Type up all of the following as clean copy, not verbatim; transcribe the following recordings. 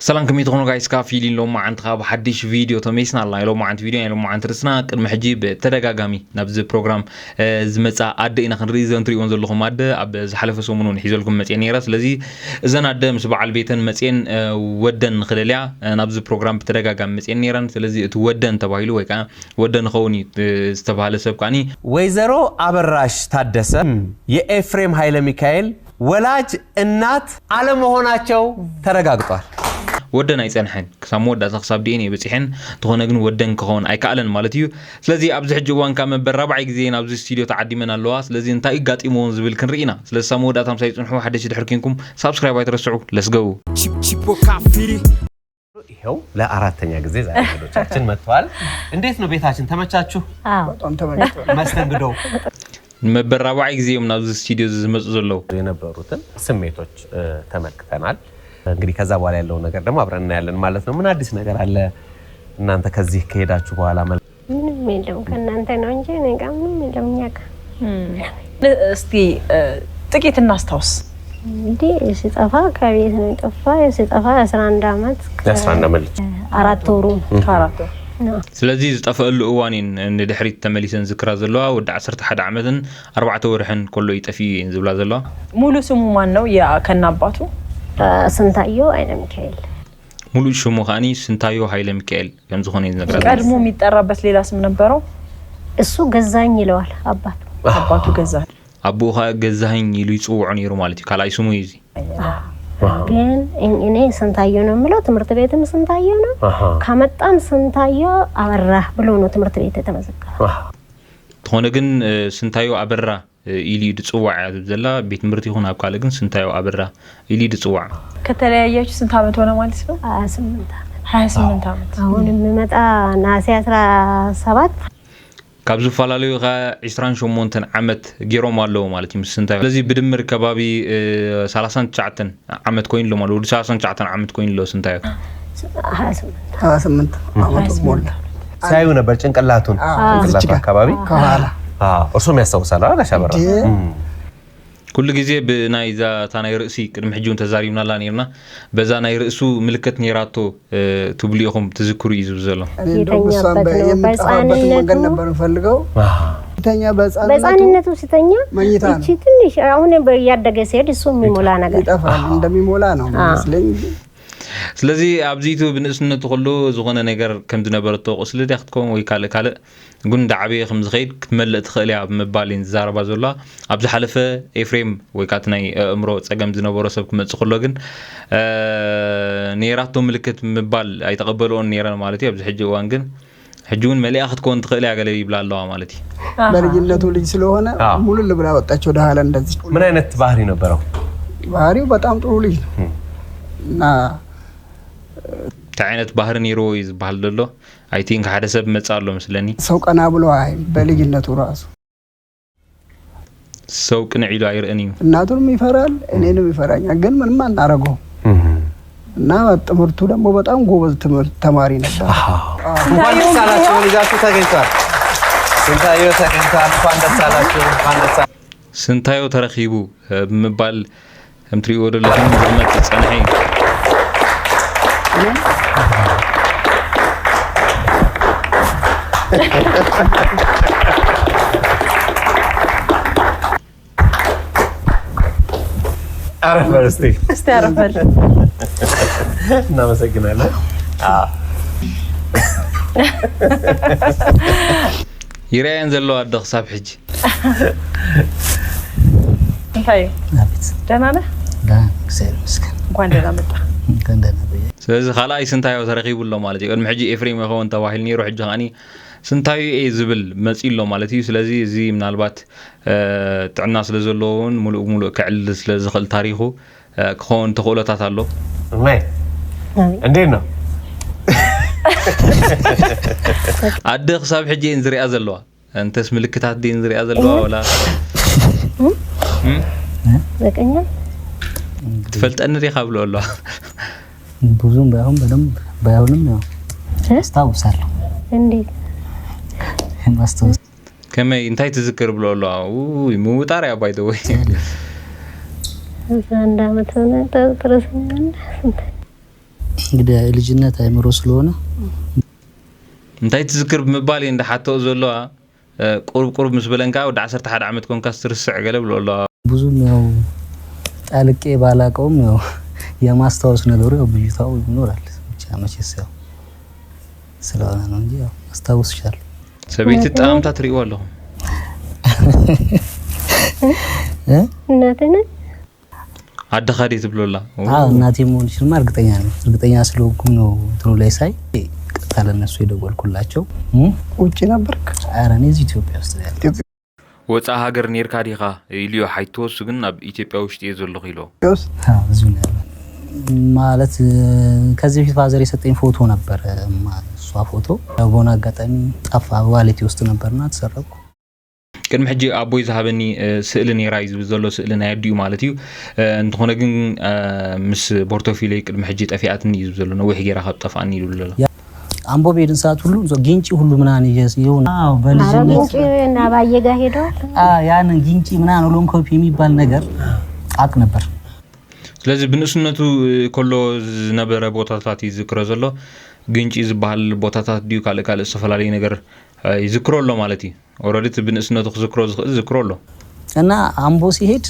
سلام كم يتغنوا جايز كافيلين لو ما عند خاب حدش فيديو تميسنا الله لو ما عند فيديو يعني لو ما عند رسنا كل محجيب تدقاقامي نبذ بروجرام زمتسا عدى إنا خنريزة انتري ونزل لكم عدى عب زحلف سومنون حيزو لكم متيني راس لذي إذن عدى مسبع البيتن متين ودن خلاليا نبذ بروجرام بتدقاقام متيني ران لذي تودن تبايلو ويكا ودن خوني استبهال سبقاني ويزرو عبراش تادسة يأفريم هايلا ميكايل ولاج النات على مهوناتشو ترقاقطوال ودن ايصنحن كسامو دا تخصاب ديني بصحن تخونه غن ودن كهون ايكالن مالتيو سلازي ابز حجوان كام بربعي غزي نابز استوديو تعديمنا لوا سلازي انتاي غاطيمون زبل كنرينا سلاز سامو دا تام سايصنحو حدش دحركينكم سبسكرايب ايترسعو ليتس جو ቺፖ ካፊሪ ይሄው ለአራተኛ ጊዜ ዛሬ ቪዲዮቻችን መጥቷል እንዴት ነው ቤታችን ተመቻችሁ በጣም ተመችቷል መስተንግዶ መበራባይ ጊዜም ናብዝ ስቱዲዮ ዝመጽ ዘለው የነበሩትን ስሜቶች ተመልክተናል እንግዲህ ከዛ በኋላ ያለው ነገር ደግሞ አብረን እናያለን ማለት ነው ምን አዲስ ነገር አለ እናንተ ከዚህ ከሄዳችሁ በኋላ ምንም የለም ከእናንተ ነው እንጂ እኔ ጋር ምንም የለም ያካ እስቲ ጥቂት እናስታውስ እንዴ ሲጠፋ ከቤት ነው ጠፋ ሲጠፋ 11 አመት 11 አመት አራት ወሩ ካራቶ ስለዚህ ዝጠፈሉ እዋኒን እንድሕሪት ተመሊሰን ዝክራ ዘለዋ ወደ 11 ዓመትን 4 ወርሕን ኮሎ ይጠፊ ዝብላ ዘለዋ ሙሉ ስሙ ማን ነው ያ ከናባቱ ስንታዮ ኃይለ ሚካኤል ሙሉ ስሙ ኻኒ ስንታዮ ኃይለ ሚካኤል ከም ዝኾነ ይነገራል ቀድሞ የሚጠራበት ሌላ ስም ነበረው እሱ ገዛኝ ይለዋል አባቱ ገዛኝ አቡኻ ገዛኝ ይሉ ይጽውዑ ነይሩ ማለት ካላይ ስሙ ይዚ ግን እኔ ስንታዮ ነው የምለው ትምርት ቤትም ስንታዮ ነው ከመጣን ስንታዮ አበራ ብሎ ነው ትምርት ቤት የተመዘገበው ተሆነ ግን ስንታዮ አበራ ኢሊ ድጽዋዕ ዘላ ቤት ምርት ይሁን አብካለ ግን ስንታዮ አበራ ኢሊ ድጽዋዕ ከተለያያችሁ ስንት አመት ሆነ ማለት ነው 28 አመት አሁን የሚመጣ ናሴ 17 ካብዙ ፋላሉ 28 ዓመት ጌሮም አለው ማለት ስንታዮ ስለዚህ ብድምር ከባቢ 39 ዓመት ኮይን ሎ ማለት 39 ዓመት ኮይን ሎ ስንታዮ 28 አመት ሞላ ሳይው ነበር ጭንቅላቱን አካባቢ ከኋላ እርሱም ያስተውሳል አጋሻበራ كل جزء بنايزا تاني رأسي كرم حجون تزاريمنا لا نيرنا بزا ناي رأسو ملكت نيراتو تبليهم تذكروا يزوزلهم تانيا بس أنا تانية إيش تنيش أهون بيرد جسد يسوم ميمولانا يتفعل عندما ميمولانا ስለዚህ አብዚቱ ብንስነቱ ሁሉ ዝሆነ ነገር ከም ዝነበረቶ ቁስል ዲያክትኮም ወይ ካለ ጉን ዳዕቤ ከም ዝኸይድ ክትመልእ ትኽእልያ ብምባልን ዝዛረባ ዘላ ኣብዚ ሓለፈ ኤፍሬም ወይ ካትናይ እምሮ ፀገም ዝነበሮ ሰብ ክመጽእ ከሎ ግን ኔራቶ ምልክት ምባል አይተቀበሉን ኔራን ማለት እዩ ኣብዚ ሕጂ እዋን ግን ሕጂውን መልእያ ክትኮን ትኽእልያ ገለ ይብላ ኣለዋ ማለት እዩ በልጅነቱ ልጅ ስለሆነ ሙሉ ልብላ ወጣቸው ዳሃላ እንደዚህ ምን አይነት ባህሪ ነበረው ባህሪው በጣም ጥሩ ልጅ እና تعينت بحر نيرو يزبال دلو I think هذا سب متصالو مثلني سوق أنا بلو هاي بلجنة راسه سوق نعيدو عير أنيم الناتور ميفرال إنه ميفرال يعني من ما نارجو نعم تمرتو ده مو بتأم جوز تمارين فاند سالاتشو لجاتو تاجيتار سنتايو تاجيتار فاند سالاتشو سنتايو ترخيبو مبال هم تريو ده لهم زمت تصنعي عرفت استعرفت እናመሰግናለን يرين زلوا عند خصاب حج هاي ደህና ነህ كسر مسكين እንኳን ደህና መጣ كان ده نبي ስለዚህ خلاص ስንታዮ ተረኺቡሎ ማለት እዩ ቅድሚ ሕጂ ኤፍሬም ይኸውን ተባሂል ነይሩ ሕጂ ኻኒ ስንታዮ ዝብል መጽኢሎ ማለት እዩ ስለዚህ እዚ ምናልባት ጥዕና ስለ ዘለውን ሙሉእ ክዕል ስለ ዝኽእል ታሪኹ ክኸውን ተኽእሎታት ኣሎ ማይ እንዴት ነው ኣደ ክሳብ ሕጂ እንዝሪያ ዘለዋ እንተስ ምልክታት ዲን ዝሪያ ዘለዋ ወላ በቀኛ ትፈልጠን ሪኻ ብሎ ኣሎ ብዙም ባይሆን በደንብ ባይሆንም ያው አስታውሳለሁ እንዴት ማስታወስ ከመይ እንታይ ትዝክር ብሎ ኣሎ ሙጣር ያ ባይ ዘ ወይ አንድ አመት ሆነ ተጥረሰኛል እንግዲህ ልጅነት አይምሮ ስለሆነ እንታይ ትዝክር ብምባል እንደ ሓተው ዘሎ ቁርብ ምስ በለንካ ወደ 11 ዓመት ኮንካ ስትርስዕ ገለ ብሎላ ብዙም ያው ጣልቄ ባላቀውም ያው የማስታወስ ነገሩ ያው ብይታው ይኖራል ብቻ መቼስ ያው ስለሆነ ነው እንጂ ያው አስታውስሻለሁ ሰቤት ጣምታ ትሪው አለሁ እናቴን አደኻዴት ብሎላ እናቴ ሞንሽልማ እርግጠኛ ስለሆንኩ ነው እንትኑ ላይ ሳይ ታለነሱ ይደወልኩላቸው ውጪ ነበርክ ኧረ እኔ እዚህ ኢትዮጵያ ውስጥ ያለው ወፃ ሀገር ኔርካ ዲኻ ኢልዮ ሓይቶስ ግን ኣብ ኢትዮጵያ ውሽጥ የዘለኹ ኢሎ እዚሁ ነው ያለው ማለት ከዚህ በፊት ፋዘር የሰጠኝ ፎቶ ነበር እሷ ፎቶ ያው በሆነ አጋጣሚ ጠፋ ዋሌት ውስጥ ነበርና ተሰረቁ ቅድም ሕጂ ኣቦይ ዝሃበኒ ስእሊ ኔራ እዩ ዝብል ዘሎ ስእሊ ናይ ኣዲኡ ማለት እዩ እንትኾነ ግን ምስ ፖርቶፊሌ ቅድሚ ሕጂ ጠፊኣትኒ እዩ ዝብል ዘሎ ነዊሕ ጌራ ካብ ጠፋኣኒ ይሉ ዘሎ አምቦ ቤድን ሰዓት ሁሉ ጊንጪ ሁሉ ምናን ይሁን በልጅነት ጊንጪ እና ባየጋ ሄዶ ያንን ጊንጪ ምናን ኦሎምኮፒ የሚባል ነገር አቅ ነበር ስለዚህ ብንስነቱ ኮሎ ዝነበረ ቦታታት ይዝክሮ ዘሎ ግንጪ ዝበሃል ቦታታት ዲዩ ካልእ ሰፈላለይ ነገር ይዝክሮሎ ማለት እዩ ኦሬዲ ብንስነቱ ዝክሮ ዝክሮሎ እና አምቦ ሲሄድ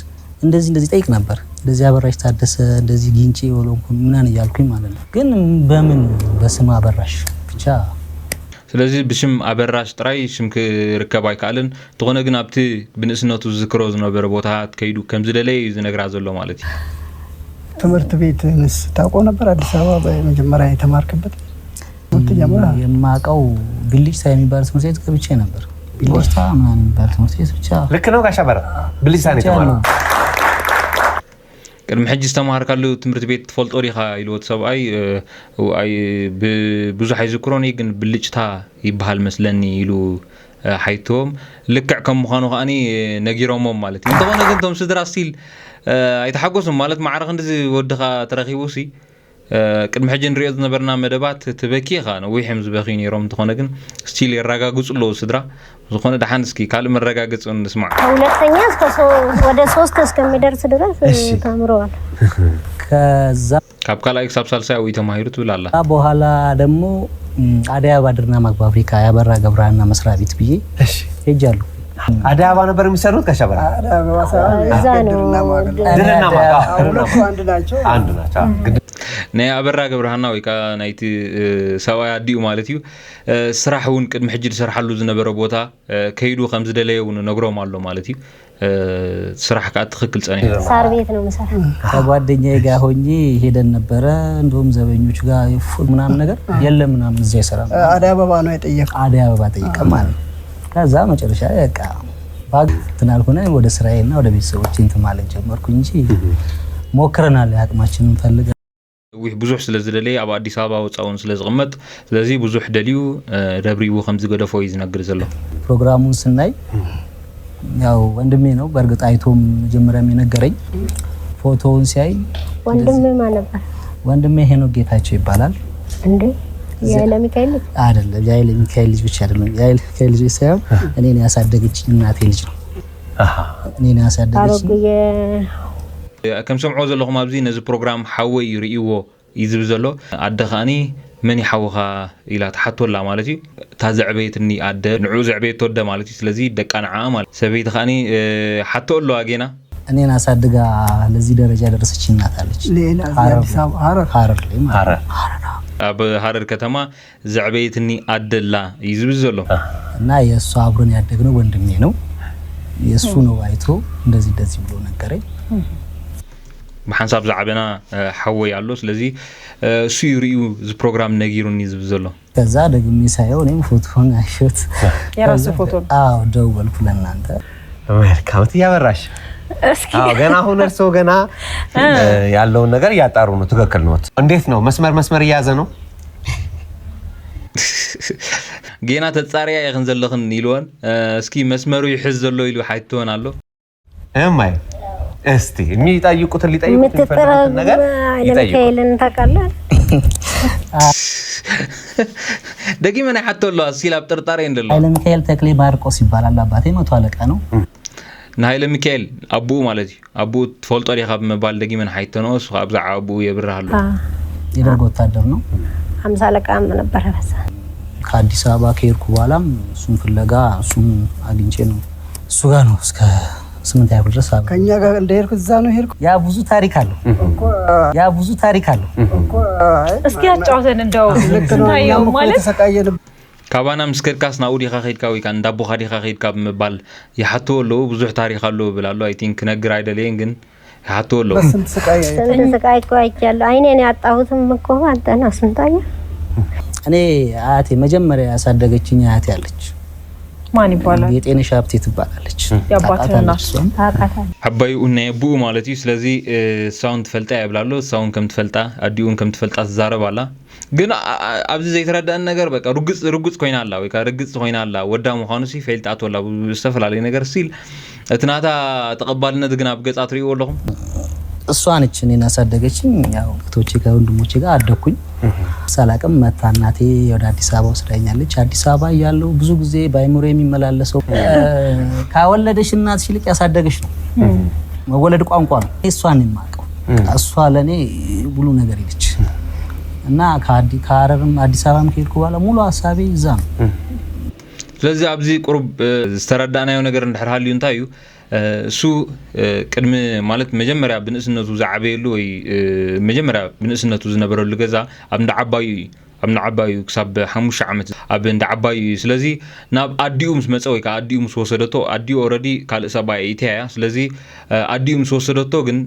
እንደዚህ ጠይቅ ነበር እንደዚህ አበራሽ ታደሰ እንደዚህ ጊንጪ ኦሎምኮ ምናን ያልኩኝ ማለት ነው ግን በምን በስም አበራሽ ብቻ ስለዚህ ብሽም አበራሽ ጥራይ ሽምክ ርከብ አይካልን ተኾነ ግን ኣብቲ ብንስነቱ ዝክሮ ዝነበረ ቦታታት ከይዱ ከም ዝደለይ ዝነግራ ዘሎ ማለት እዩ ትምህርት ቤትንስ ታውቆ ነበር አዲስ አበባ በመጀመሪያ የተማርክበት ወጥተኛማ የማቀው ብልጭታ የሚባል ትምህርት ቤት ገብቼ ነበር ብልጭታ ምናምን የሚባል ትምህርት ቤት ብቻ ልክ ነው ጋሻ በራ ብልጭታ ነው የተማረው ቅድም ሕጂ ዝተማሃርካሉ ትምህርት ቤት ትፈልጦ ዲኻ ኢልዎት ሰብኣይ አይ ብዙሕ ኣይዝክሮን ግን ብልጭታ ይበሃል መስለኒ ኢሉ ሓይቶም ልክዕ ከም ምዃኑ ከኣኒ ነጊሮሞም ማለት እዩ እንተኾነ ግን ቶም ስድራ ስቲል ኣይተሓጎሱም ማለት ማዕረኽ እንደዚ ወድኻ ተረኺቡሲ ቅድሚ ሕጂ ንሪኦ ዝነበርና መደባት ትበኪኻ ነዊሖም ዝበኺ ነይሮም እንትኾነ ግን ስቲል የረጋግፁ ኣለዉ ስድራ ዝኾነ ደሓን እስኪ ካልእ መረጋገፂ እንስማዕ ሁለተኛ ወደ 3 እስከሚደርስ ድረስ ተምረዋል ከዛ ካብ ካልኣይ ክሳብ ሳልሳይ ወይ ተማሂሩ ትብል ኣላ በኋላ ደግሞ አዲስ አበባ ድርና ማግ ፋብሪካ ያበራ ገብራና መስሪያ ቤት ብዬ ሄጃለሁ አዲስ አበባ ነበር የሚሰሩት ጋሻ በራ እዛ ነው ድርና ማግ አንድ ናቸው ናይ አበራ ገብረሃና ወይ ካ ናይቲ ሰብኣይ ኣዲኡ ማለት እዩ ስራሕ እውን ቅድሚ ሕጂ ዝሰርሓሉ ዝነበረ ቦታ ከይዱ ከም ዝደለየ እውን ነግሮም ኣሎ ማለት እዩ ስራሕ ከዓ ትክክል ጸኒሑ ሳር ቤት ነው መሰራ ከጓደኛዬ ጋር ሆኜ ሄደን ነበረ እንደውም ዘበኞቹ ጋር ምናምን ነገር የለም ምናምን እዚያ ይሰራ አዲስ አበባ ነው የጠየቀው አዲስ አበባ ጠይቀ ማለት ከዛ መጨረሻ በቃ ባግ ተናልኩና ወደ ስራዬና ወደ ቤተሰቦቼ እንትን ማለት ጀመርኩ እንጂ ሞክረናል ያቅማችንን ፈልገ ዊህ ብዙሕ ስለ ዝደለየ ኣብ ኣዲስ አበባ ወፃውን ስለ ዝቕመጥ ስለዚህ ብዙሕ ደልዩ ደብሪቡ ከም ዝገደፎ እዩ ዝነግር ዘሎ ፕሮግራሙን ስናይ ያው ወንድሜ ነው በርግጥ አይቶም መጀመሪያም የነገረኝ ፎቶውን ሲያይ ወንድሜ ማን ነበር ወንድሜ ሄኖክ ጌታቸው ይባላል እንዴ ያይለ ሚካኤል አይደለም ያይለ ሚካኤል ልጅ ብቻ አይደለም ያይለ ሚካኤል ልጅ ሳይሆን እኔን ያሳደገችኝ እናቴ ልጅ ነው እኔን ያሳደገችኝ ከም ሰምዖ ዘለኹም ኣብዚ ነዚ ፕሮግራም ሓወይ ርእይዎ ይዝብ ዘሎ ኣደኻኒ መን ይሓውኻ ኢላ ተሓቶላ ማለት እዩ እታ ዘዕበየትኒ ኣደ ንዑ ዘዕበየት ተወደ ማለት እዩ ስለዚ ደቃ ንዓ ማለት ሰበይቲ ኻኒ ሓቶ ኣለዋ ጌና እኔን አሳድጋ ለዚህ ደረጃ ደረሰች እናት አለች ሌላ አዲስ አበባ ሐረር ላይ ማለት ኣብ ሐረር ከተማ ዘዕበየትኒ ኣደላ ይዝብ ዘሎ እና የእሱ አብሮን ያደግነው ወንድሜ ነው የእሱ ነው አይቶ እንደዚህ ብሎ ነገረኝ بحساب زعبنا حوي አሎ ስለዚህ እሱ ይሪዩ ዝ ፕሮግራም ነጊሩን ይዝብ ዘሎ ከዛ ደግሞ ሳይው እኔም ፎቶን አይሾት የራስ ፎቶ አዎ ደወልኩ ለናንተ መልካም ያበራሽ አዎ ገና አሁን እርሶ ገና ያለውን ነገር ያጣሩ ነው ትክክል ነው እንዴት ነው መስመር እያዘ ነው ገና ተጻሪያ ይኽን ዘለኽን ይልወን እስኪ መስመሩ ይሕዝ ዘሎ ይሉ ሓይቶን አሎ እማይ እስቲ የሚጠይቁት ሊጠይቁት ይፈልጋል ነገር ለሚካኤልን ታውቃለህ ደቂመና ሓቶሎ ሲላብ ጥርጣሬ እንደሎ ኃይለ ሚካኤል ተክሌ ባርቆስ ይባላል አባቴ መቶ አለቃ ነው ኃይለ ሚካኤል አቡ ማለት እዩ አቡ ተፈልጦ ዲኻ በመባል ደቂመና ሓይተኖ እሱ ኣብዛ አቡ የብራሃሉ የደርግ ወታደር ነው 50 አለቃም ነበር በዛ ከአዲስ አበባ ከሄድኩ በኋላም እሱን ፍለጋ እሱን አግኝቼ ነው እሱ ጋር ነው እስከ 8 ያህል ድረስ አብረን ከኛ ጋር እንደሄድኩ እዛ ነው ሄድኩ ያ ብዙ ታሪክ አለው እኮ እስኪ አጫውተን እንደው ታየው ማለት ተሰቃየን ካባና ምስከርካስ ናውዲ ኻኺድካ ወይ ካን ዳቦ ኻዲ ኻኺድካ በመባል ያሐተወሎ ብዙሕ ታሪክ አለው ብላሉ አይ ቲንክ ነግር አይደለም ግን ያሐተወሎ ስንት ስቃይ እኮ አይቻለሁ አይኔን ያጣሁትም እኮ አንተ ነው ስንታየ እኔ አያቴ መጀመሪያ ያሳደገችኝ አያቴ አለች ማን ይባላል የጤነሽ ሀብቴ ትባላለች ያባተናስ አባዩ እና የቡ ማለት እዩ ስለዚህ ሳውንድ ፈልጣ ያብላሉ ሳውንድ ከም ትፈልጣ አዲውን ከም ትፈልጣ ተዛረባላ ግን ኣብዚ ዘይተረዳን ነገር በቃ ርግጽ ኮይና አላ ወይ ርግጽ ኮይና አላ ወዳ ምዃኑ ሲ ፈልጣት ወላ ዝተፈላልይ ነገር ሲል እትናታ ተቀባልነት ግን አብገጻት ሪኦ ወለኹም እሷ ነች እኔን ያሳደገችኝ ያው እህቶቼ ከወንድሞቼ ጋር አደኩኝ ሰላቅም መታናቴ ወደ አዲስ አበባ ወስዳኛለች አዲስ አበባ ያለው ብዙ ጊዜ ባይሞሬ የሚመላለሰው ካወለደሽ እናትሽ ይልቅ ያሳደገሽ ነው መወለድ ቋንቋ ነው እሷን የማቀው እሷ ለኔ ሁሉ ነገር ይልች እና ከሐረርም አዲስ አበባም ከሄድኩ በኋላ ሙሉ ሐሳቤ እዛ ነው ስለዚህ ኣብዚ ቁርብ ዝተረዳናዮ ነገር እንድሕርሃልዩ እንታይ እዩ እሱ ቅድሚ ማለት መጀመሪያ ብንእስነቱ ዝዓበየሉ ወይ መጀመሪያ ብንእስነቱ ዝነበረሉ ገዛ ኣብ እንዳ ዓባዩ ክሳብ 5 ዓመት ኣብ እንዳ ዓባዩ ስለዚህ ናብ ኣዲኡ ምስ መፀ ወይ ከዓ ኣዲኡ ምስ ወሰደቶ ኣዲኡ ኦልሬዲ ካልእ ሰባይ ኢትያ ስለዚ ኣዲኡ ምስ ወሰደቶ ግን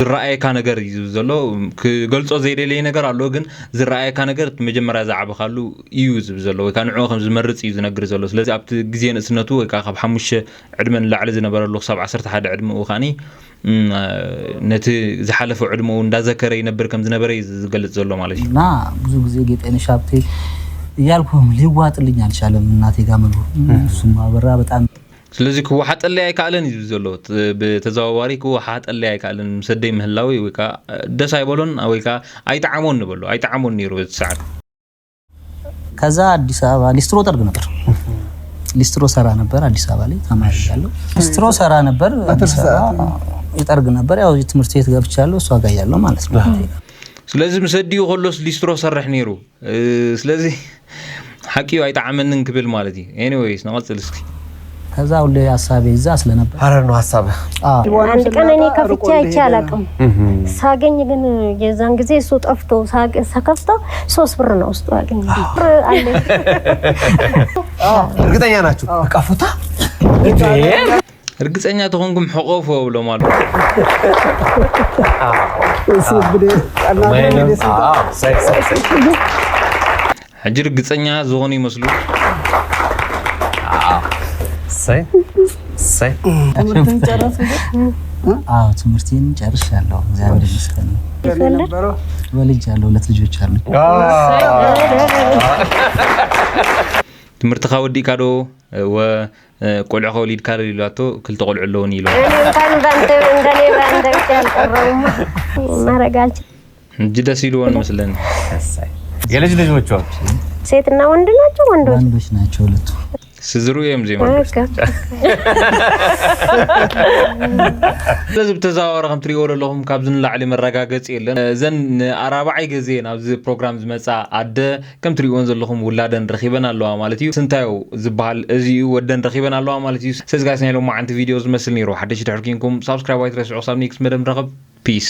ዝረኣየካ ነገር እዩ ዘሎ ክገልጾ ዘይደለየ ነገር ኣሎ ግን ዝረኣየካ ነገር መጀመርያ ዝዓበኻሉ እዩ ዝብል ዘሎ ወይ ከዓ ንዕኡ ከም ዝመርጽ እዩ ዝነግር ዘሎ ስለዚ ኣብቲ ግዜ ንእስነቱ ወይ ከዓ ካብ 5 ዕድመ ንላዕሊ ዝነበረሉ ክሳብ 11 ዕድመኡ ኻኒ ነቲ ዝሓለፈ ዕድመኡ እንዳዘከረ ይነብር ከም ዝነበረ ዝገልጽ ዘሎ ማለት እዩ እና ብዙ ጊዜ ጌጤነሽ ሀብቴ እያልኩ ሊዋጥልኝ አልቻለም እናቴ ጋር መኖር እሱም አበራ በጣም ስለዚህ ክዋሓጠለይ አይካለን እዩ ዘሎ በተዘዋዋሪ ክዋሓጠለይ አይካለን ሰደይ ምህላዊ ወይ ከዓ ደስ አይበሎን ወይ ከዓ አይጣዓሞን ንበሎ አይጣዓሞን ነይሩ በሰዓት ከዛ አዲስ አበባ ሊስትሮ ጠርግ ነበር ሊስትሮ ሰራ ነበር አዲስ አበባ ላይ ተማሪ ያለው ሊስትሮ ሰራ ነበር አዲስ አበባ ይጠርግ ነበር ያው ትምህርት ቤት ገብቻለሁ እሷ ጋር ያለው ማለት ነው ስለዚህ መስዲው ሆሎስ ሊስትሮ ሰርሕ ነይሩ ስለዚህ ሐቂው አይጣዓመንን ክብል ማለት እዩ ኤኒዌይስ ነቀጽል እስኪ ከዛ ሁሌ ሐሳቤ እዛ ስለነበር ሐረር ነው ሐሳብ አንድ ቀን እኔ ከፍቼ አይቻላቅም ሳገኝ ግን የዛን ጊዜ እሱ ጠፍቶ ሳከፍተው 3 ብር ነው ውስጡ ያገኝ አለ እርግጠኛ ናችሁ ቀፉታ እርግጠኛ ተሆንኩም ሕቆፎ ብሎ ማለት እሱ ብደ ሕጂ እርግጠኛ ዝሆኑ ይመስሉ ሳይ ትምህርቴን ጨርሻለሁ እግዚአብሔር ይመስገን ወልጃለሁ 2 ልጆች አሉ ትምህርትኻ ወዲእካ ዶ ወቆልዕኻ ወሊድካ ኢሏቶ ክልተ ቆልዑ ኣለውን ኢሎ እንጂ ደስ ይልዎን መስለን የልጅ ልጆች ሴትና ወንድ ናቸው ወንዶች ናቸው ሁለቱ ስዝሩ የምዜማ ለዚህ ተዛዋወረ ከም ትሪኦ ለኹም ካብዝን ላዕሊ መረጋገጽ የለን ዘን ኣራባዓይ ግዜ ናብዚ ፕሮግራም ዝመጻ ኣደ ከም ትሪኦን ዘለኹም ውላደን ረኺበን ኣለዋ ማለት እዩ ስንታዩ ዝበሃል እዚኡ ወደን ረኺበን ኣለዋ ማለት እዩ ስለዚ ጋይስ ናይ ሎማዓንቲ ቪድዮ ዝመስል ነይሩ ሓደሽ ድሕር ኮይንኩም ሳብስክራይብ ኣይትረስዑ ሳብ ኔክስት መደብ ንረኸብ ፒስ